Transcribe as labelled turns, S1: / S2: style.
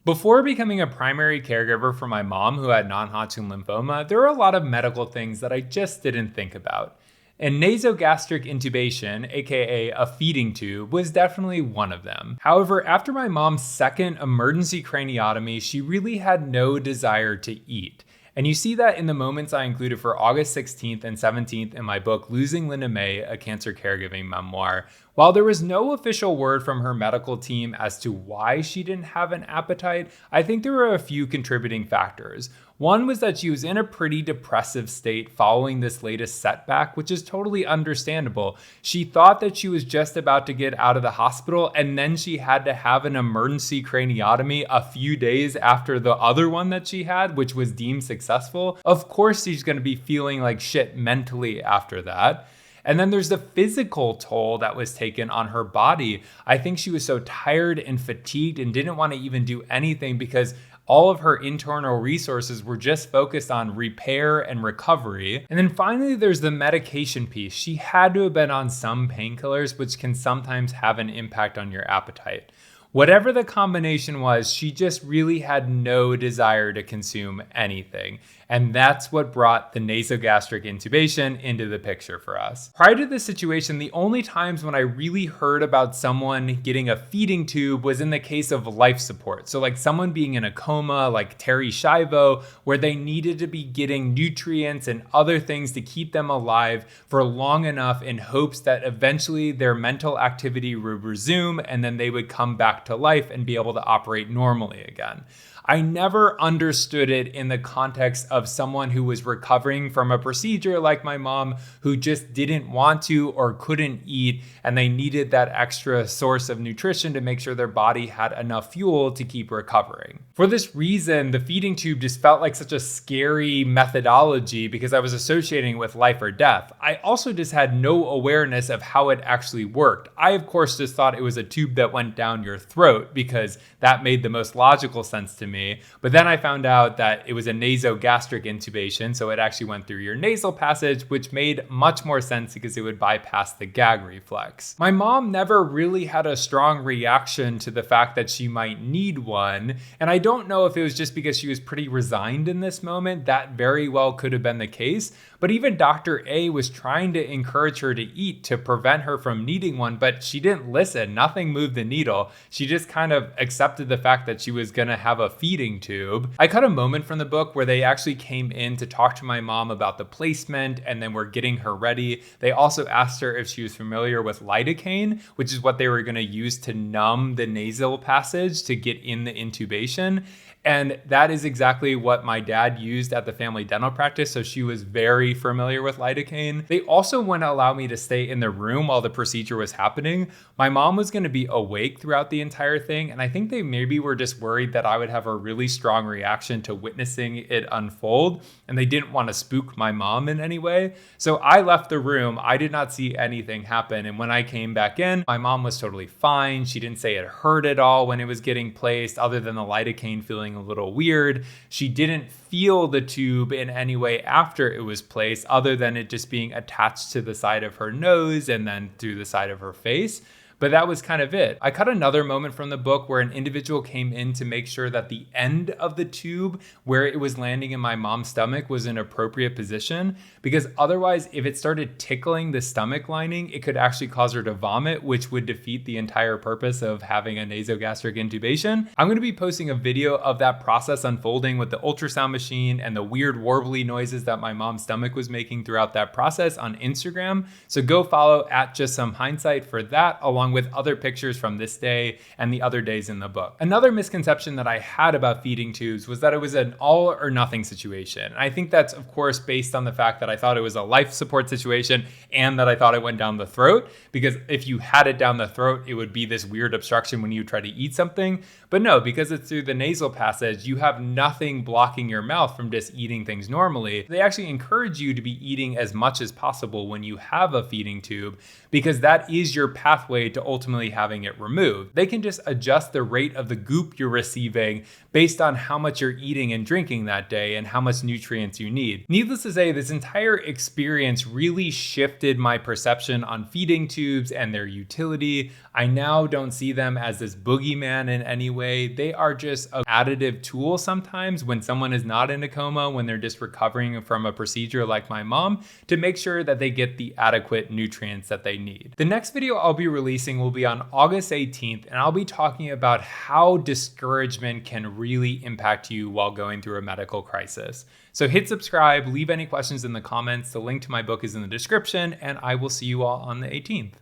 S1: Before becoming a primary caregiver for my mom who had non-Hodgkin lymphoma, there were a lot of medical things that I just didn't think about. And nasogastric intubation, aka a feeding tube, was definitely one of them. However, after my mom's second emergency craniotomy, she really had no desire to eat. And you see that in the moments I included for August 16th and 17th in my book, Losing Linda May, A Cancer Caregiving Memoir. While there was no official word from her medical team as to why she didn't have an appetite, I think there were a few contributing factors. One was that she was in a pretty depressive state following this latest setback, which is totally understandable. She thought that she was just about to get out of the hospital, and then she had to have an emergency craniotomy a few days after the other one that she had, which was deemed successful. Of course, she's going to be feeling like shit mentally after that. And then there's the physical toll that was taken on her body. I think she was so tired and fatigued and didn't want to even do anything because all of her internal resources were just focused on repair and recovery. And then finally, there's the medication piece. She had to have been on some painkillers, which can sometimes have an impact on your appetite. Whatever the combination was, she just really had no desire to consume anything. And that's what brought the nasogastric intubation into the picture for us. Prior to this situation, the only times when I really heard about someone getting a feeding tube was in the case of life support. So like someone being in a coma, like Terry Schiavo, where they needed to be getting nutrients and other things to keep them alive for long enough in hopes that eventually their mental activity would resume and then they would come back to life and be able to operate normally again. I never understood it in the context of someone who was recovering from a procedure like my mom who just didn't want to or couldn't eat, and they needed that extra source of nutrition to make sure their body had enough fuel to keep recovering. For this reason, the feeding tube just felt like such a scary methodology because I was associating with life or death. I also just had no awareness of how it actually worked. I, of course, just thought it was a tube that went down your throat because that made the most logical sense to me. But then I found out that it was a nasogastric intubation, so it actually went through your nasal passage, which made much more sense because it would bypass the gag reflex. My mom never really had a strong reaction to the fact that she might need one, and I don't know if it was just because she was pretty resigned in this moment. That very well could have been the case. But even Dr. A was trying to encourage her to eat to prevent her from needing one, but she didn't listen. Nothing moved the needle. She just kind of accepted the fact that she was going to have a feeding tube. I cut a moment from the book where they actually came in to talk to my mom about the placement and then were getting her ready. They also asked her if she was familiar with lidocaine, which is what they were going to use to numb the nasal passage to get in the intubation. And that is exactly what my dad used at the family dental practice, so she was very familiar with lidocaine. They also wouldn't allow me to stay in the room while the procedure was happening. My mom was going to be awake throughout the entire thing, and I think they maybe were just worried that I would have a really strong reaction to witnessing it unfold, and they didn't want to spook my mom in any way. So I left the room. I did not see anything happen, and when I came back in, my mom was totally fine. She didn't say it hurt at all when it was getting placed, other than the lidocaine feeling a little weird. She didn't feel the tube in any way after it was placed, other than it just being attached to the side of her nose and then through the side of her face. But that was kind of it. I cut another moment from the book where an individual came in to make sure that the end of the tube where it was landing in my mom's stomach was in appropriate position, because otherwise, if it started tickling the stomach lining, it could actually cause her to vomit, which would defeat the entire purpose of having a nasogastric intubation. I'm going to be posting a video of that process unfolding with the ultrasound machine and the weird warbly noises that my mom's stomach was making throughout that process on Instagram. So go follow at Just Some Hindsight for that, along with other pictures from this day and the other days in the book. Another misconception that I had about feeding tubes was that it was an all or nothing situation. I think that's, of course, based on the fact that I thought it was a life support situation and that I thought it went down the throat, because if you had it down the throat, it would be this weird obstruction when you try to eat something. But no, because it's through the nasal passage, you have nothing blocking your mouth from just eating things normally. They actually encourage you to be eating as much as possible when you have a feeding tube, because that is your pathway to to ultimately having it removed. They can just adjust the rate of the goop you're receiving based on how much you're eating and drinking that day and how much nutrients you need. Needless to say, this entire experience really shifted my perception on feeding tubes and their utility. I now don't see them as this boogeyman in any way. They are just an additive tool sometimes when someone is not in a coma, when they're just recovering from a procedure like my mom, to make sure that they get the adequate nutrients that they need. The next video I'll be releasing will be on August 18th, and I'll be talking about how discouragement can really impact you while going through a medical crisis. So hit subscribe, leave any questions in the comments. The link to my book is in the description, and I will see you all on the 18th.